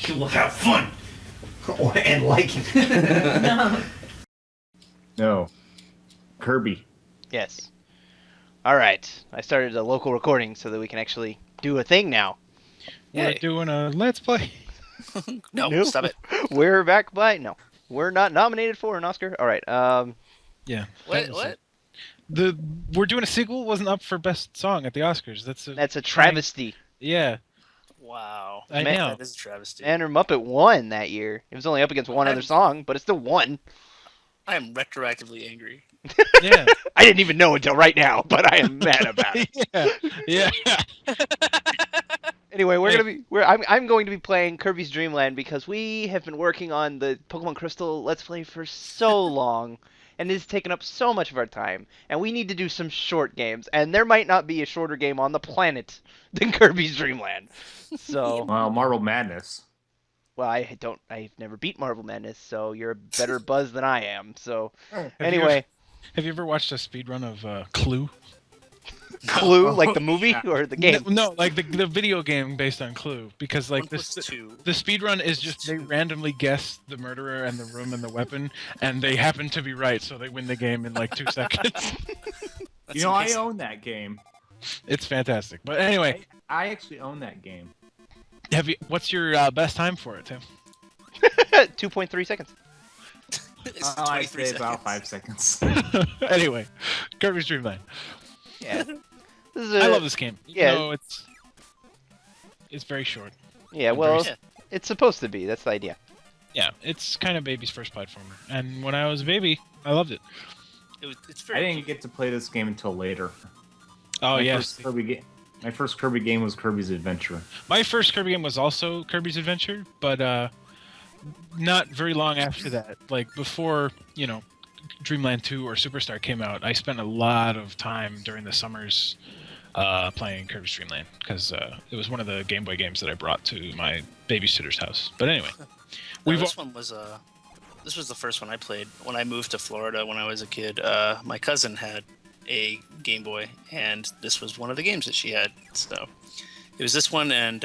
You will have fun and like it. No. No. Kirby. Yes. All right. I started a local recording so that we can actually do a thing now. We're Yay. doing a Let's Play. No, stop it. We're back by no. We're not nominated for an Oscar. All right. Yeah. What? We're doing a sequel. Wasn't up for best song at the Oscars. That's a travesty. Yeah. Wow. I Man, know. That is a travesty. And her Muppet won that year. It was only up against one other song, but it still won. I am retroactively angry. Yeah. I didn't even know until right now, but I am mad about it. Yeah. Anyway, I'm going to be playing Kirby's Dream Land because we have been working on the Pokémon Crystal Let's Play for so long, and it has taken up so much of our time, and we need to do some short games, and there might not be a shorter game on the planet than Kirby's Dream Land. So, Well, Marble Madness. well, I've never beat Marble Madness, so you're a better Buzz than I am. So, Have anyway, you ever watched a speedrun of Clue? Clue, like the movie or the game? No, like the video game based on Clue, because like 1+2. the speedrun is just they randomly guess the murderer and the room and the weapon, and they happen to be right, so they win the game in like 2 seconds. That's You know, I amazing. own that game. It's fantastic. But anyway, I actually own that game. what's your best time for it, Tim? 2.3 seconds. It's I'd 23 say about seconds. 5 seconds. Anyway, Kirby's Dream Land. Yeah. This is I love this game. yeah. No, it's very short. Yeah, well, Yeah. it's supposed to be. That's the idea. Yeah, it's kind of baby's first platformer, and when I was a baby, I loved it. It's I very. didn't get to play this game until later. Oh My yes, My first Kirby game was Kirby's Adventure. my first Kirby game was also Kirby's Adventure, but not very long after that. Like before, Dreamland 2 or Superstar came out, I spent a lot of time during the summers playing Kirby's Dream Land because it was one of the Game Boy games that I brought to my babysitter's house. But anyway, No, this one was This was the first one I played when I moved to Florida when I was a kid. My cousin had a Game Boy, and this was one of the games that she had. So it was this one and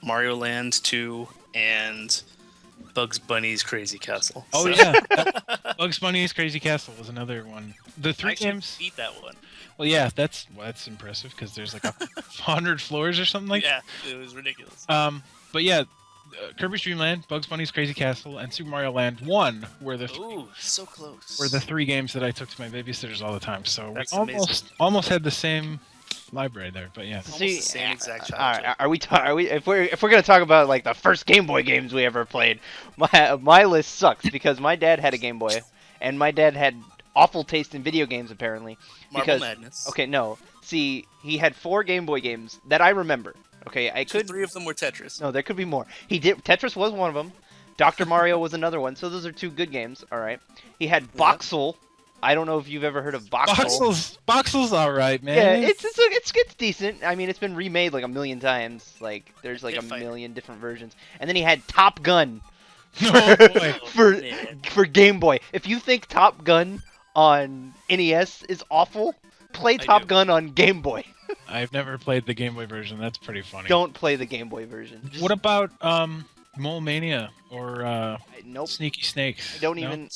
Mario Land 2 and Bugs Bunny's Crazy Castle. Oh So- yeah, Bugs Bunny's Crazy Castle was another one. The I three actually games. beat that one. Well, yeah, that's impressive because there's like 100 floors or something like. Yeah, it was ridiculous. But yeah, Kirby's Dream Land, Bugs Bunny's Crazy Castle, and Super Mario Land 1 were the Ooh, so close. 3 games that I took to my babysitters all the time. So That's we almost had the same library there. But yeah, Almost the same exact all childhood. right, are we if we're gonna talk about like the first Game Boy games we ever played, my list sucks because my dad had a Game Boy, and my dad had awful taste in video games apparently. Marble Because Madness. okay, no, see, he had 4 Game Boy games that I remember. Okay, I So could 3 of them were Tetris. no, there could be more. He did Tetris was one of them. Dr. Mario was another one. So those are 2 good games. All right. He had Boxel. I don't know if you've ever heard of Boxel. Boxel's all right, man. Yeah, it's decent. I mean, it's been remade like a million times. Like there's like Pit a Fighter. million different versions. And then he had Top Gun Oh, boy. for man. for Game Boy. If you think Top Gun on NES is awful, play Top do. Gun on Game Boy. I've never played the Game Boy version. That's pretty funny. Don't play the Game Boy version. Just- What about Mole Mania or Nope. Sneaky Snakes? I don't No?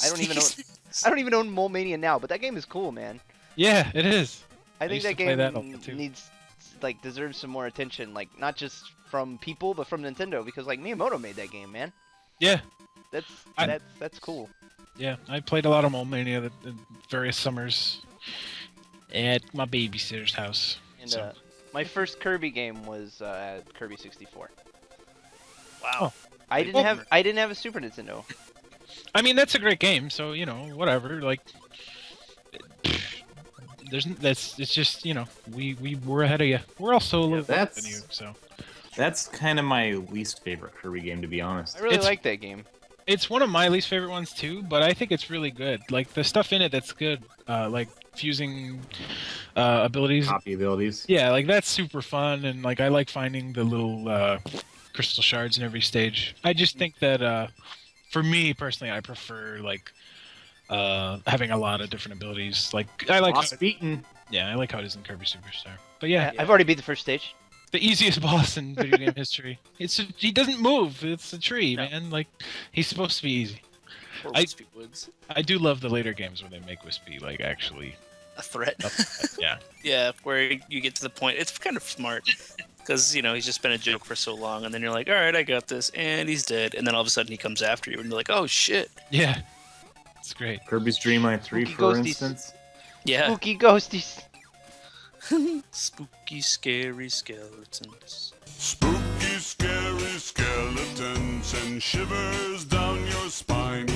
even own Mole Mania now, but that game is cool, man. Yeah, it is. I think used that to play game that a lot, too. deserves some more attention, like not just from people but from Nintendo because like Miyamoto made that game, man. Yeah, I- That's cool. yeah. I played a lot of Mole Mania the various summers at my babysitter's house. And So- my first Kirby game was Kirby 64. Wow. I didn't have a Super Nintendo. I mean, that's a great game. So whatever. Like, it's just we were ahead of you. We're also a little older that's- than you. So That's kind of my least favorite Kirby game, to be honest. I really It's- like that game. it's one of my least favorite ones too. But I think it's really good. Like the stuff in it that's good. Like fusing abilities. Copy abilities. Yeah, like that's super fun, and like I like finding the little crystal shards in every stage. I just think that for me personally, I prefer like having a lot of different abilities. Like I like Lost beaten. I like how it is in Kirby Superstar. But yeah, I've already beat the first stage. The easiest boss in video game history. He doesn't move. It's a tree, No. man. Like he's supposed to be easy. Or I- Wispy Woods. I do love the later games where they make Wispy like actually. A threat. Yeah. Yeah, where you get to the point. It's kind of smart because he's just been a joke for so long, and then you're like, all right, I got this, and he's dead, and then all of a sudden he comes after you, and you're like, oh shit. Yeah. It's great. Kirby's Dream Land 3, Spooky for ghosties. instance. Yeah. Spooky ghosties. Spooky, scary skeletons. Spooky, scary skeletons send shivers down your spine.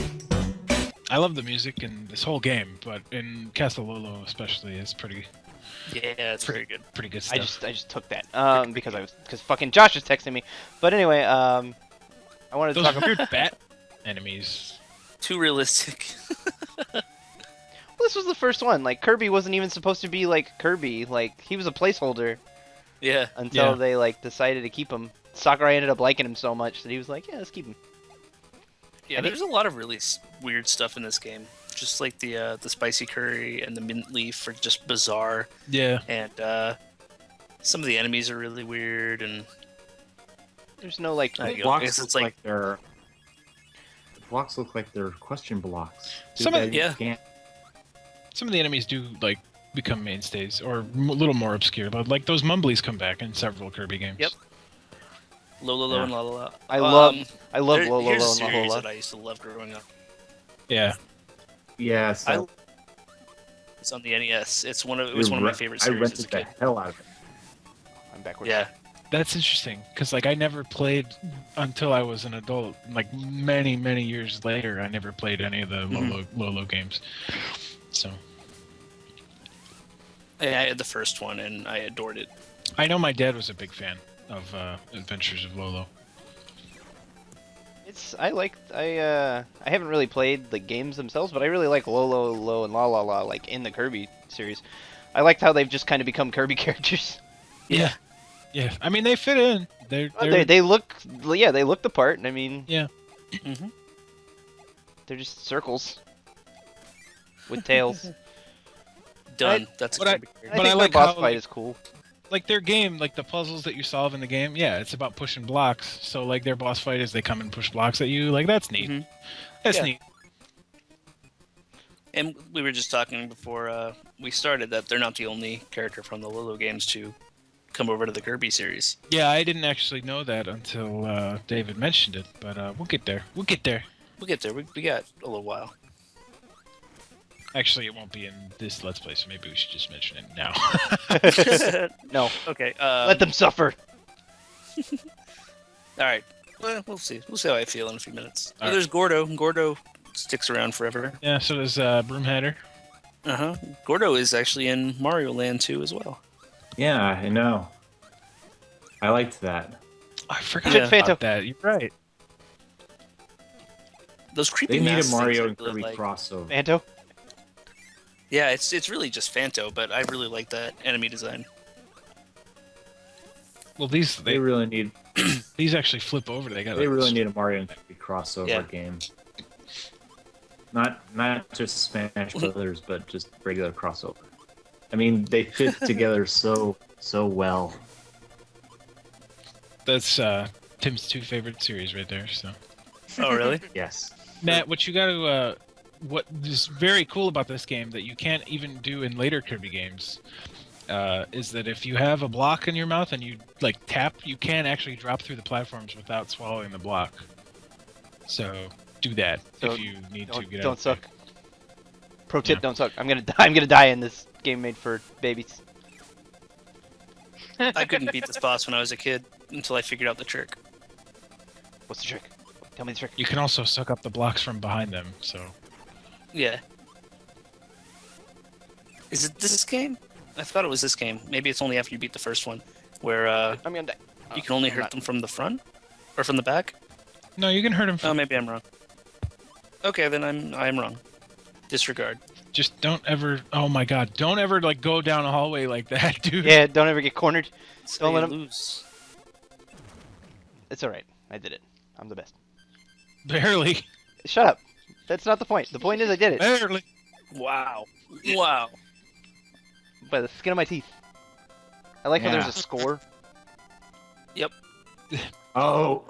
I love the music in this whole game, but in Castle Lolo especially, it's pretty Yeah, it's very good. good I stuff. just took that because fucking Josh was texting me. But anyway, I wanted to Those talk weird bat enemies. Too realistic. Well, this was the first one. Like Kirby wasn't even supposed to be like Kirby. Like he was a placeholder Yeah. until Yeah. they like decided to keep him. Sakurai ended up liking him so much that he was like, yeah, let's keep him. Yeah, there's a lot of really weird stuff in this game. Just like the spicy curry and the mint leaf are just bizarre, Yeah. and some of the enemies are really weird. And There's no like. I The guess blocks it's look like- they're. The blocks look like they're question blocks. Some of- You yeah. can't- Some of the enemies do like become mainstays or a little more obscure, but like those mumblies come back in several Kirby games. Yep. Lolo Yeah. and La La La. I love Lolo Here's a and series Lola. that I used to love growing up. Yeah. Yeah, so It's on the NES. It was one of my favorite I series as a rented the kid. hell out of it. I'm backwards. Yeah. That's interesting because like I never played until I was an adult. Like many years later, I never played any of the Lolo games. So I had the first one and I adored it. I know my dad was a big fan of Adventures of Lolo. I haven't really played the games themselves, but I really like Lolo and La La La like in the Kirby series. I liked how they've just kind of become Kirby characters. Yeah. Yeah. I mean, they fit in. They're They look the part. I mean, yeah. Mm-hmm. they're just circles with tails. Done. That's but I- Kirby character. I But think I like their boss how, fight like- is cool. Like their game, like the puzzles that you solve in the game, yeah, it's about pushing blocks. So like their boss fight is they come and push blocks at you. Like that's neat. Mhm. That's Yeah. neat. And we were just talking before we started that they're not the only character from the Lolo games to come over to the Kirby series. Yeah, I didn't actually know that until David mentioned it, but we'll get there. We'll get there. We'll get there. We got a little while. Actually, it won't be in this Let's Play, so maybe we should just mention it now. No, Okay. let them suffer. All right. Well, we'll see. We'll see how I feel in a few minutes. All right. There's Gordo. Gordo sticks around forever. Yeah, so does Broomheader. Gordo is actually in Mario Land 2 as well. Yeah, I know. I liked that. I forgot Yeah. about that. You're right. Those creepy They need a mask Mario things and I really Kirby like. crossover. Manto. Yeah, it's really just Fanto, but I really like that enemy design. Well, these They really need. these actually flip over. They got. They like, really need a Mario and Kirby crossover Yeah. game. Not just Smash Brothers, but just regular crossover. I mean, they fit together so well. That's Tim's two favorite series right there. So Oh, really? Yes. Matt, what you got to what is very cool about this game that you can't even do in later Kirby games is that if you have a block in your mouth and you like tap, you can actually drop through the platforms without swallowing the block. So do that So if you need to get out. Don't of the way. suck. Pro tip: Yeah. don't suck. I'm gonna die in this game made for babies. I couldn't beat this boss when I was a kid until I figured out the trick. What's the trick? Tell me the trick. You can also suck up the blocks from behind them. So Yeah. Is it this game? I thought it was this game. Maybe it's only after you beat the first one, where I'm gonna die. you can only I'm hurt not- them from the front or from the back. no, you can hurt them. Oh, maybe I'm wrong. Okay, then I'm wrong. Disregard. Just don't ever. Oh my God! Don't ever like go down a hallway like that, dude. Yeah, don't ever get cornered. So Don't you let 'em- lose. It's alright. I did it. I'm the best. Barely. Shut up. That's not the point. The point is I did it. Barely. Wow. Wow. By the skin of my teeth. I like how there's Yeah. a score. Yep. Oh,